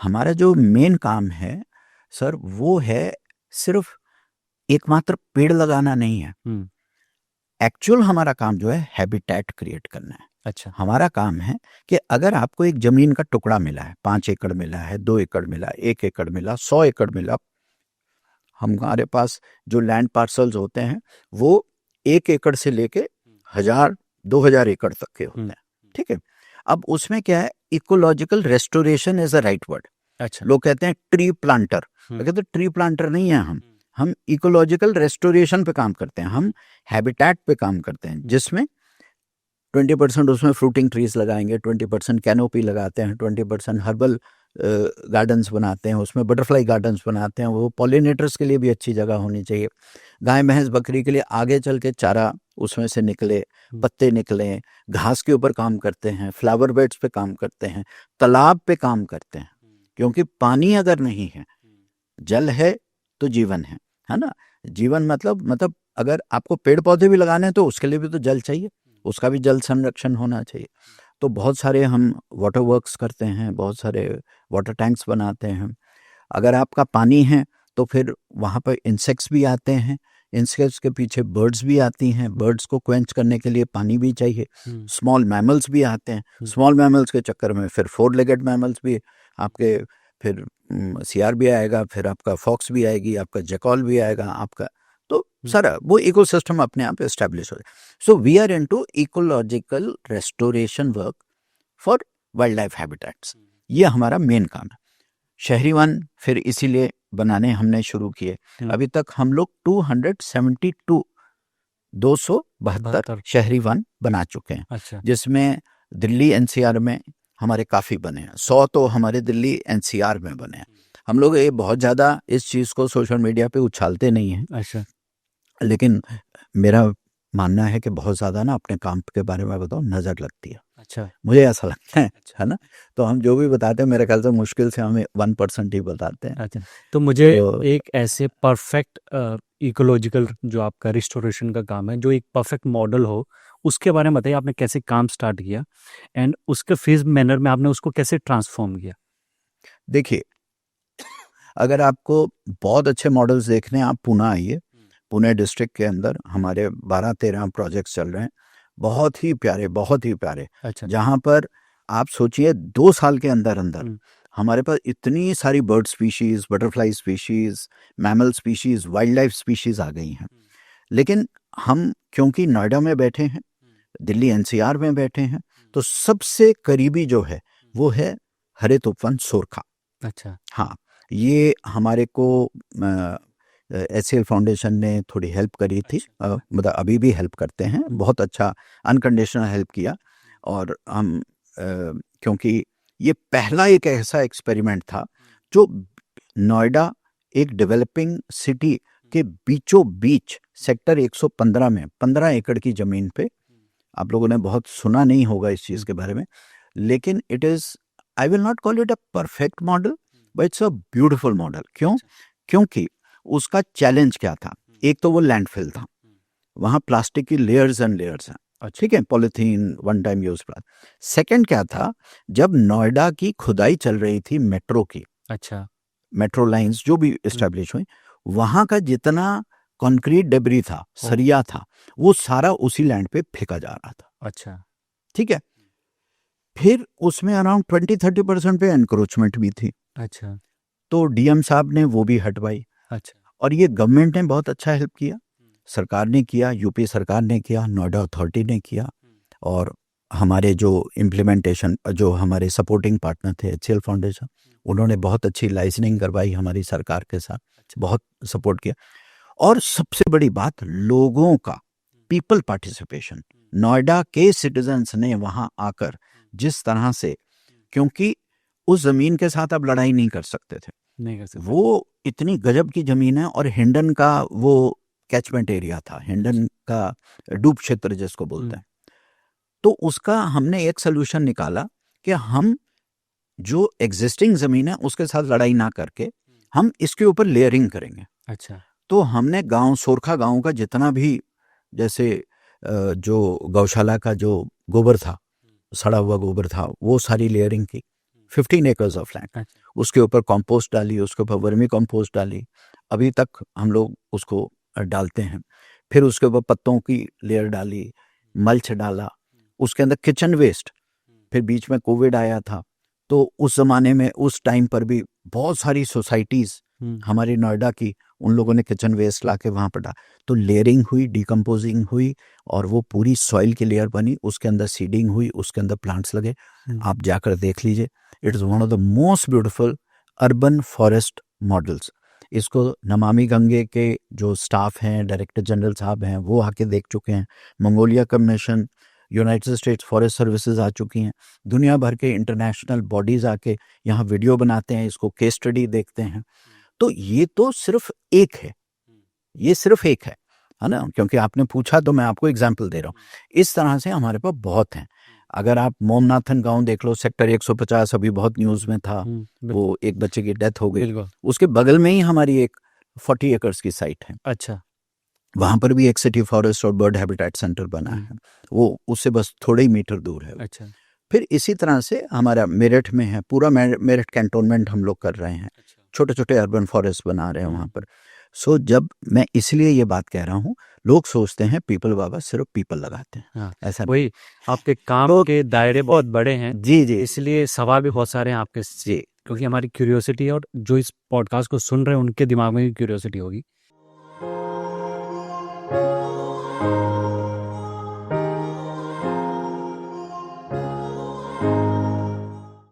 हमारा जो मेन काम है सर, वो है सिर्फ एकमात्र पेड़ लगाना नहीं है। एक्चुअल हमारा काम जो है हैबिटेट क्रिएट करना है। अच्छा। हमारा काम है कि अगर आपको एक जमीन का टुकड़ा मिला है, 5 एकड़ मिला है, 2 एकड़ मिला, 1 एकड़ मिला, 100 एकड़ मिला, हमारे पास जो लैंड पार्सल्स होते हैं वो 1 एकड़ से लेके 1000-2000 एकड़ तक के होते हैं। ठीक है। अब उसमें क्या है, ecological restoration is a right word. अच्छा। लोग कहते हैं ट्री प्लांटर, कहते ट्री प्लांटर नहीं है, हम इकोलॉजिकल रेस्टोरेशन पे काम करते हैं, हम हैबिटेट पे काम करते हैं, जिसमें 20% उसमें फ्रूटिंग ट्रीज लगाएंगे, 20% कैनोपी लगाते हैं, 20% हर्बल गार्डन्स बनाते हैं, उसमें बटरफ्लाई गार्डन्स बनाते हैं। वो पॉलिनेटर्स के लिए भी अच्छी जगह होनी चाहिए, गाय भैंस बकरी के लिए आगे चल के चारा उसमें से निकले, पत्ते निकले, घास के ऊपर काम करते हैं, फ्लावर बेड्स पे काम करते हैं, तालाब पे काम करते हैं, क्योंकि पानी अगर नहीं है, जल है तो जीवन है ना। जीवन मतलब अगर आपको पेड़ पौधे भी लगाने हैं तो उसके लिए भी तो जल चाहिए, उसका भी जल संरक्षण होना चाहिए। तो बहुत सारे हम वाटर वर्क्स करते हैं, बहुत सारे वाटर टैंक्स बनाते हैं। अगर आपका पानी है तो फिर वहाँ पर इंसेक्ट्स भी आते हैं, इंसेक्ट्स के पीछे बर्ड्स भी आती हैं, बर्ड्स को क्वेंच करने के लिए पानी भी चाहिए। स्मॉल मैमल्स भी आते हैं, स्मॉल मैमल्स के चक्कर में फिर 4 लेगेड मैमल्स भी आपके, फिर सियार भी आएगा, फिर आपका फॉक्स भी आएगी, आपका जैकॉल भी आएगा आपका, तो सारा वो इकोसिस्टम अपने आप एस्टेब्लिश हो जाए। So we are into ecological restoration work for wildlife habitats. ये हमारा मेन काम है। शहरी वन फिर इसीलिए बनाने हमने शुरू किए। अभी तक हम लोग 272 शहरी वन बना चुके हैं। अच्छा। जिसमें दिल्ली एनसीआर में हमारे काफ़ी बने हैं, 100 तो हमारे दिल्ली एनसीआर में बने हैं। हम लोग ये बहुत ज़्यादा इस चीज़ को सोशल मीडिया पे उछालते नहीं हैं। अच्छा। लेकिन मेरा मानना है कि बहुत ज़्यादा ना अपने काम के बारे में बताओ नज़र लगती है। अच्छा। मुझे ऐसा लगता है ना। तो हम जो भी बताते हैं मेरे ख्याल से मुश्किल से हमें 1% ही बताते हैं। अच्छा। तो मुझे एक ऐसे परफेक्ट इकोलॉजिकल जो आपका रिस्टोरेशन का काम है, जो एक परफेक्ट मॉडल हो, उसके बारे में बताइए। आपने कैसे काम स्टार्ट किया एंड उसके फेज मैनर में आपने उसको कैसे ट्रांसफॉर्म किया? देखिए, अगर आपको बहुत अच्छे मॉडल्स देखने हैं, आप पुणे आइए। पुणे डिस्ट्रिक्ट के अंदर हमारे 12-13 प्रोजेक्ट्स चल रहे हैं, बहुत ही प्यारे, बहुत ही प्यारे। अच्छा। जहाँ पर आप सोचिए 2 साल के अंदर अंदर हमारे पास इतनी सारी bird species, butterfly species, mammal species, wildlife species आ गई हैं। लेकिन हम क्योंकि नोएडा में बैठे हैं, दिल्ली एनसीआर में बैठे हैं, तो सबसे करीबी जो है वो है हरित उपवन सोरखा। अच्छा। हाँ, ये हमारे को एचसीएल फाउंडेशन ने थोड़ी हेल्प करी थी, मतलब अभी भी हेल्प करते हैं, बहुत अच्छा अनकंडीशनल हेल्प किया। और हम क्योंकि ये पहला एक ऐसा एक्सपेरिमेंट था जो नोएडा एक डेवलपिंग सिटी के बीचों बीच सेक्टर 115 में 15 एकड़ की ज़मीन पे, आप लोगों ने बहुत सुना नहीं होगा इस चीज़ के बारे में, लेकिन it is, I will not call it a perfect model but it's a beautiful model. क्यों? क्योंकि उसका चैलेंज क्या था? एक तो वो लैंडफिल था, वहाँ प्लास्टिक की लेयर्स एंड लेयर्स हैं। ठीक है, polythene, one time use plastic. Second क्या था, जब नोएडा की खुदाई चल रही थी मेट्रो की, अच्छा, मेट्रो लाइंस जो भी एस्टेब्लिश हुई, वहाँ का जितना कंक्रीट डेब्री था, सरिया था, वो सारा उसी लैंड पे फेंका जा रहा था। अच्छा। ठीक है, फिर उसमें अराउंड 20-30% पे एनक्रोचमेंट भी थी। अच्छा। तो डीएम साहब ने वो भी हटवाई। अच्छा। और ये गवर्नमेंट ने बहुत अच्छा हेल्प किया, सरकार ने किया, यूपी सरकार ने किया, नोएडा अथॉरिटी ने किया, और हमारे जो इम्प्लीमेंटेशन, जो हमारे सपोर्टिंग पार्टनर थे एचसीएल फाउंडेशन, उन्होंने बहुत अच्छी लाइसेंसिंग करवाई हमारी सरकार के साथ, बहुत सपोर्ट किया। और सबसे बड़ी बात, लोगों का पीपल पार्टिसिपेशन। नोएडा के सिटीजन्स ने वहाँ आकर जिस तरह से, क्योंकि उस जमीन के साथ आप लड़ाई नहीं कर सकते थे, नहीं कर सकते। वो इतनी गजब की जमीन है, और हिंडन का वो कैचमेंट एरिया था, हिंडन का डूब क्षेत्र जिसको बोलते हैं। तो उसका हमने एक सोल्यूशन निकाला कि हम जो एग्जिस्टिंग जमीन है उसके साथ लड़ाई ना करके हम इसके ऊपर लेयरिंग करेंगे। अच्छा। तो हमने गांव, सोरखा गांव का जितना भी, जैसे जो गौशाला का जो गोबर था, सड़ा हुआ गोबर था, वो सारी लेयरिंग की, 15 एकर्स ऑफ लैंड। उसके ऊपर कंपोस्ट डाली, उसके ऊपर वर्मी कंपोस्ट डाली, अभी तक हम लोग उसको डालते हैं। फिर उसके ऊपर पत्तों की लेयर डाली, मल्च डाला, उसके अंदर किचन वेस्ट। फिर बीच में कोविड आया था, तो उस ज़माने में उस टाइम पर भी बहुत सारी सोसाइटीज़ हमारी नोएडा की, उन लोगों ने किचन वेस्ट ला के वहाँ पर डाला, तो लेयरिंग हुई, डिकम्पोजिंग हुई और वो पूरी सॉइल की लेयर बनी, उसके अंदर सीडिंग हुई, उसके अंदर प्लांट्स लगे। आप जाकर देख लीजिए, it is one of the most beautiful urban forest models. इसको नमामि गंगे के जो स्टाफ हैं, डायरेक्टर जनरल साहब हैं, वो आके देख चुके हैं। Mongolia commission, United States forest services आ चुकी हैं, दुनिया भर के इंटरनेशनल बॉडीज़ आके यहाँ वीडियो बनाते हैं, इसको केस स्टडी देखते हैं। तो ये तो सिर्फ एक है, ये सिर्फ एक है ना? क्योंकि आपने पूछा तो मैं आपको एग्जाम्पल दे रहा हूँ। इस तरह से हमारे पास बहुत हैं। अगर आप मोमनाथन गांव देख लो, सेक्टर 150 अभी बहुत न्यूज़ में था, वो एक बच्चे की डेथ हो गई, उसके बगल में ही हमारी एक 40 एकर्स की साइट है। अच्छा, वहाँ पर भी एक सिटी फॉरेस्ट और बर्ड हैबिटेट सेंटर बना है, वो उससे बस थोड़े ही मीटर दूर है। अच्छा, फिर इसी तरह से हमारा मेरठ में है, पूरा मेरठ कैंटोनमेंट हम लोग कर रहे हैं, छोटे छोटे अर्बन फॉरेस्ट बना रहे हैं वहाँ पर। सो जब मैं इसलिए ये बात कह रहा हूँ, लोग सोचते हैं पीपल बाबा सिर्फ पीपल लगाते हैं, हाँ, ऐसा वही आपके काम तो- के दायरे बहुत बड़े हैं, जी जी इसलिए सवाल भी बहुत सारे हैं आपके जी क्योंकि हमारी क्यूरियोसिटी और जो इस पॉडकास्ट को सुन रहे हैं उनके दिमाग में भी क्यूरियोसिटी होगी